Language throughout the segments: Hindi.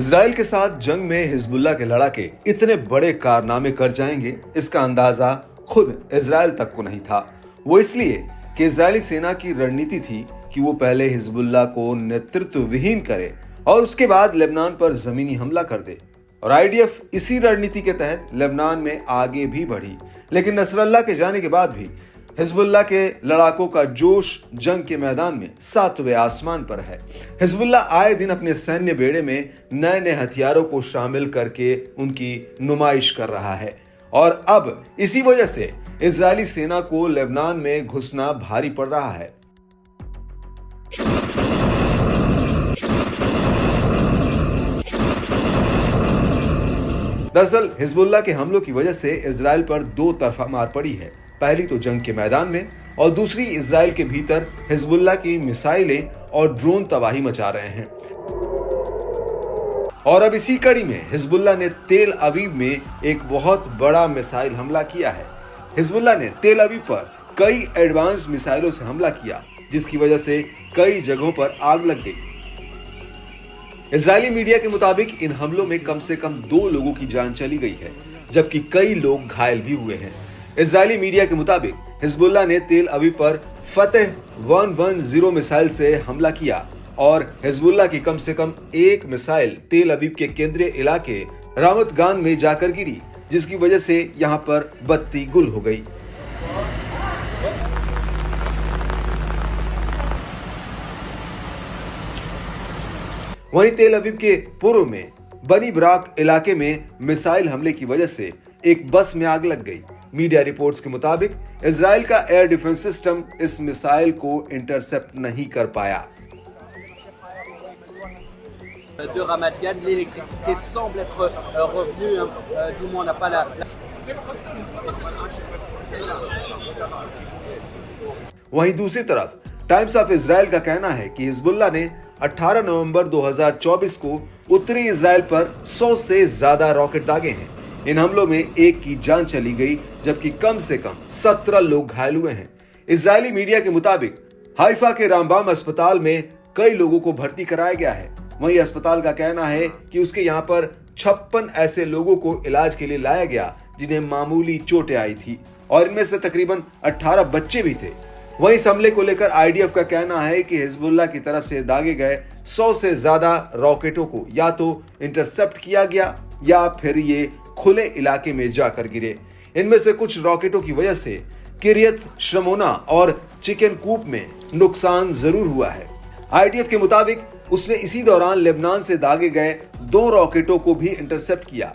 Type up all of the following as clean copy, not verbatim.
इजराइल के साथ जंग में हिजबुल्लाह के लड़ाके इतने बड़े कारनामे कर जाएंगे, इसका अंदाजा खुद इजराइल तक को नहीं था। वो इसलिए कि इजरायली सेना की रणनीति थी कि वो पहले हिजबुल्लाह को नेतृत्व विहीन करे और उसके बाद लेबनान पर जमीनी हमला कर दे। और आईडीएफ इसी रणनीति के तहत लेबनान में आगे भी बढ़ी, लेकिन नसरल्लाह के जाने के बाद भी हिजबुल्लाह के लड़ाकों का जोश जंग के मैदान में सातवें आसमान पर है। हिजबुल्लाह आए दिन अपने सैन्य बेड़े में नए नए हथियारों को शामिल करके उनकी नुमाइश कर रहा है और अब इसी वजह से इजरायली सेना को लेबनान में घुसना भारी पड़ रहा है। दरअसल हिजबुल्लाह के हमलों की वजह से इजराइल पर दो तरफा मार पड़ी है। पहली तो जंग के मैदान में और दूसरी इजराइल के भीतर हिजबुल्लाह की मिसाइलें और ड्रोन तबाही मचा रहे हैं। और अब इसी कड़ी में हिजबुल्लाह ने तेल अवीव में एक बहुत बड़ा मिसाइल हमला किया है। हिजबुल्लाह ने तेल अवीव पर कई एडवांस मिसाइलों से हमला किया, जिसकी वजह से कई जगहों पर आग लग गई। इजरायली मीडिया के मुताबिक इन हमलों में कम से कम 2 लोगों की जान चली गई है, जबकि कई लोग घायल भी हुए हैं। इजरायली मीडिया के मुताबिक हिजबुल्लाह ने तेल अवीव पर फतेह 110 मिसाइल से हमला किया और हिजबुल्लाह की कम से कम एक मिसाइल तेल अवीव के केंद्रीय इलाके रामत गान में जाकर गिरी, जिसकी वजह से यहां पर बत्ती गुल हो गई। वहीं तेल अवीव के पूर्व में बनी ब्राक इलाके में मिसाइल हमले की वजह से एक बस में आग लग गई। मीडिया रिपोर्ट्स के मुताबिक इजराइल का एयर डिफेंस सिस्टम इस मिसाइल को इंटरसेप्ट नहीं कर पाया। De Ramat Gan, l'électricité semble être revenue, du moins on n'a pas la... वहीं दूसरी तरफ टाइम्स ऑफ इजराइल का कहना है कि हिजबुल्लाह ने 18 नवंबर 2024 को उत्तरी इजराइल पर 100 से ज्यादा रॉकेट दागे हैं। इन हमलों में एक की जान चली गई, जबकि कम से कम 17 लोग घायल हुए हैं। इजरायली मीडिया के मुताबिक हाइफा के रामबाम अस्पताल में कई लोगों को भर्ती कराया गया है। वहीं अस्पताल का कहना है कि उसके यहाँ पर 56 ऐसे लोगों को इलाज के लिए लाया गया जिन्हें मामूली चोटें आई थी और इनमें से तकरीबन 18 बच्चे भी थे। वहीं इस हमले को लेकर आईडीएफ का कहना है कि हिजबुल्लाह की तरफ से दागे गए 100 से ज्यादा रॉकेटों को या तो इंटरसेप्ट किया गया या फिर ये खुले इलाके में जाकर गिरे। इनमें से कुछ रॉकेटों की वजह से किरियत शमोना और चिकन कूप में नुकसान जरूर हुआ है। आईडीएफ के मुताबिक उसने इसी दौरान लेबनान से दागे गए 2 रॉकेटों को भी इंटरसेप्ट किया।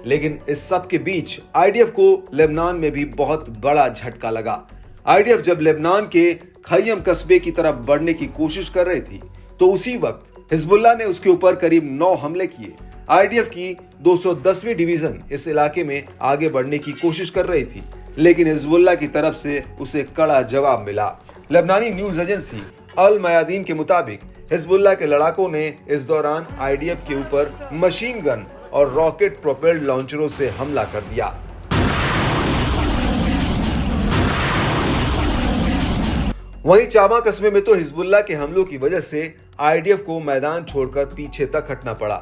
लेकिन इस सब के बीच आईडीएफ को लेबनान में भी बहुत बड़ा झटका लगा। आईडीएफ जब लेबनान के खैयम कस्बे की तरफ बढ़ने की कोशिश कर रही थी, तो उसी वक्त हिजबुल्लाह ने उसके ऊपर करीब 9 हमले किए। आईडीएफ की 210वीं डिवीजन इस इलाके में आगे बढ़ने की कोशिश कर रही थी, लेकिन हिजबुल्लाह की तरफ से उसे कड़ा जवाब मिला। लेबनानी न्यूज एजेंसी अल मयादीन के मुताबिक हिजबुल्लाह के लड़ाकों ने इस दौरान आईडीएफ के ऊपर मशीन गन और रॉकेट प्रोपेल्ड लॉन्चरों से हमला कर दिया। वहीं चामा कस्बे में तो हिजबुल्लाह के हमलों की वजह से आईडीएफ को मैदान छोड़कर पीछे तक हटना पड़ा।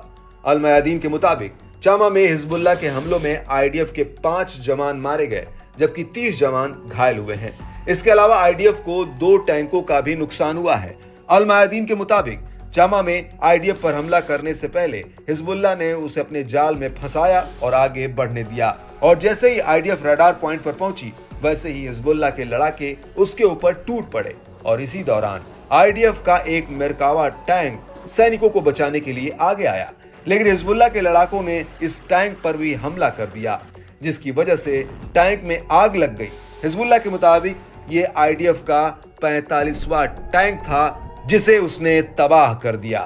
अल मयादीन के मुताबिक चामा में हिजबुल्लाह के हमलों में आईडीएफ के 5 जवान मारे गए, जबकि 30 जवान घायल हुए हैं। इसके अलावा आईडीएफ को 2 टैंकों का भी नुकसान हुआ है। अल मयादीन के मुताबिक चामा में आईडीएफ पर हमला करने से पहले हिजबुल्लाह ने उसे अपने जाल में फंसाया और आगे बढ़ने दिया, और जैसे ही आईडीएफ रडार पॉइंट पर पहुंची, वैसे ही हिजबुल्लाह के लड़ाके उसके ऊपर टूट पड़े। और इसी दौरान आईडीएफ का एक मेरकावा टैंक सैनिकों को बचाने के लिए आगे आया, लेकिन हिजबुल्लाह के लड़ाकों ने इस टैंक पर भी हमला कर दिया, जिसकी वजह से टैंक में आग लग गई। हिजबुल्लाह के मुताबिक ये आईडीएफ का 45वां टैंक था जिसे उसने तबाह कर दिया।